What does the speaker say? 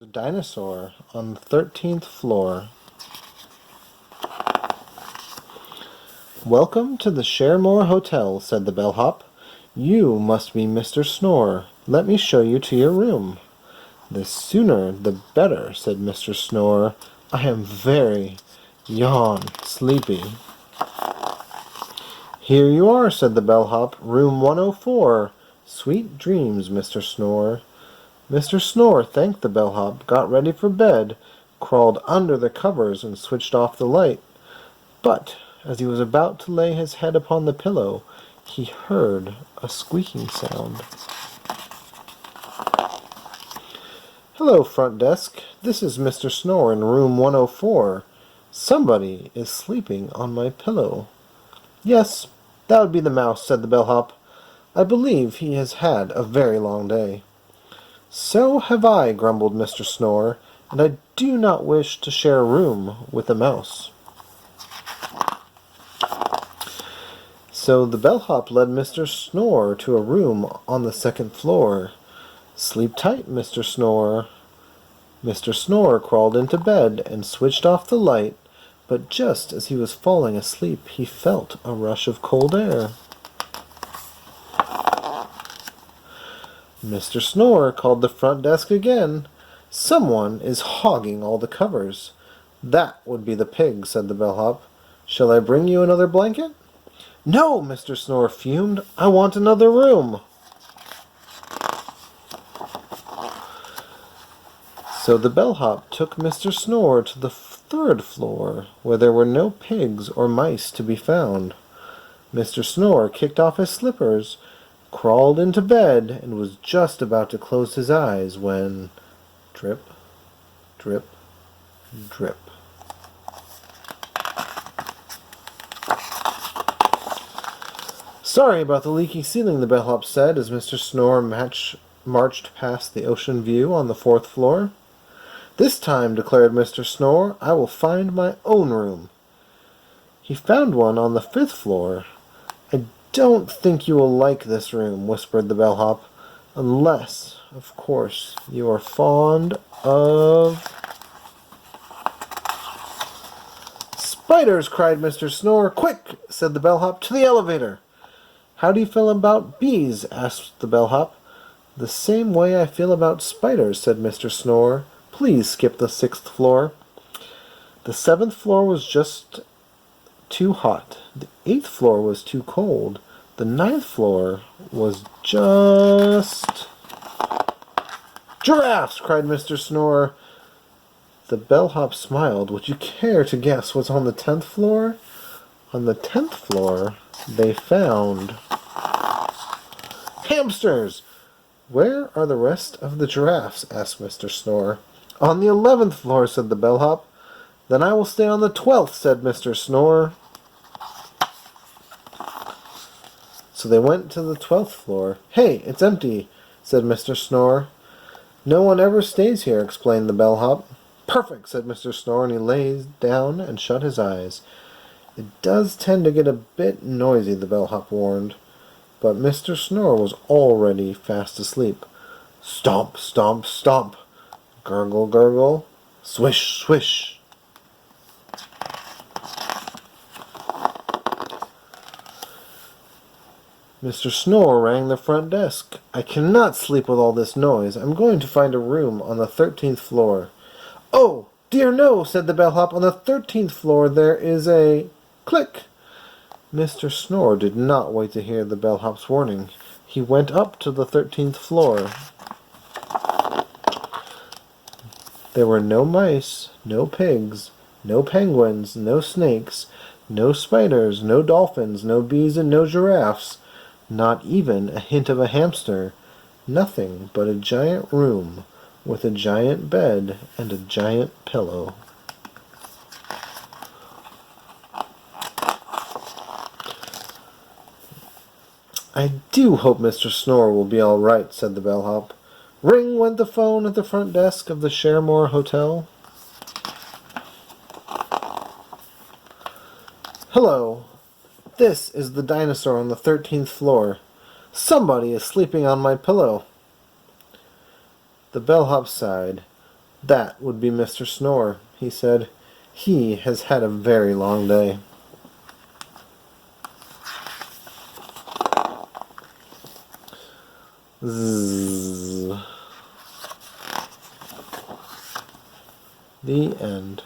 The dinosaur on the 13th floor. "Welcome to the Sharemore Hotel," said the bellhop. "You must be Mr. Snore. Let me show you to your room." "The sooner the better," said Mr. Snore. "I am very sleepy." "Here you are," said the bellhop. "Room 104. Sweet dreams, Mr. Snore." Mr. Snore thanked the bellhop, got ready for bed, crawled under the covers and switched off the light. But as he was about to lay his head upon the pillow, he heard a squeaking sound. "Hello, front desk. This is Mr. Snore in room 104. Somebody is sleeping on my pillow." "Yes, that would be the mouse," said the bellhop. "I believe he has had a very long day." "So have I," grumbled Mr. Snore, "and I do not wish to share a room with a mouse." So the bellhop led Mr. Snore to a room on the second floor. "Sleep tight, Mr. Snore." Mr. Snore crawled into bed and switched off the light, but just as he was falling asleep he felt a rush of cold air. Mr. Snore called the front desk again. "Someone is hogging all the covers." "That would be the pig," said the bellhop. "Shall I bring you another blanket?" "No," Mr. Snore fumed. "I want another room." So the bellhop took Mr. Snore to the third floor, where there were no pigs or mice to be found. Mr. Snore kicked off his slippers, crawled into bed, and was just about to close his eyes when drip, drip, drip. "Sorry about the leaky ceiling," the bellhop said as Mr. Snore marched past the ocean view on the fourth floor. "This time," declared Mr. Snore, "I will find my own room." He found one on the fifth floor. "I don't think you will like this room," whispered the bellhop, "unless, of course, you are fond of—" "Spiders!" cried Mr. Snore. "Quick!" said the bellhop. "To the elevator!" "How do you feel about bees?" asked the bellhop. "The same way I feel about spiders," said Mr. Snore. "Please skip the sixth floor." The seventh floor was just too hot. The eighth floor was too cold. The ninth floor was just... "Giraffes!" cried Mr. Snore. The bellhop smiled. "Would you care to guess what's on the 10th floor?" On the 10th floor, they found hamsters. "Where are the rest of the giraffes?" asked Mr. Snore. "On the 11th floor," said the bellhop. "Then I will stay on the 12th," said Mr. Snore. So they went to the 12th floor. "Hey, it's empty," said Mr. Snore. "No one ever stays here," explained the bellhop. "Perfect," said Mr. Snore, and he lay down and shut his eyes. "It does tend to get a bit noisy," the bellhop warned. But Mr. Snore was already fast asleep. Stomp, stomp, stomp. Gurgle, gurgle. Swish, swish. Mr. Snore rang the front desk. "I cannot sleep with all this noise. I'm going to find a room on the 13th floor." "Oh, dear no," said the bellhop. "On the 13th floor there is a—" Click! Mr. Snore did not wait to hear the bellhop's warning. He went up to the 13th floor. There were no mice, no pigs, no penguins, no snakes, no spiders, no dolphins, no bees, and no giraffes. Not even a hint of a hamster. Nothing but a giant room with a giant bed and a giant pillow. "I do hope Mr. Snore will be all right," said the bellhop. Ring went the phone at the front desk of the Sharemore Hotel. "Hello. This is the dinosaur on the 13th floor. Somebody is sleeping on my pillow." The bellhop sighed. That would be Mr. Snore, he said. He has had a very long day. Zzz. The end.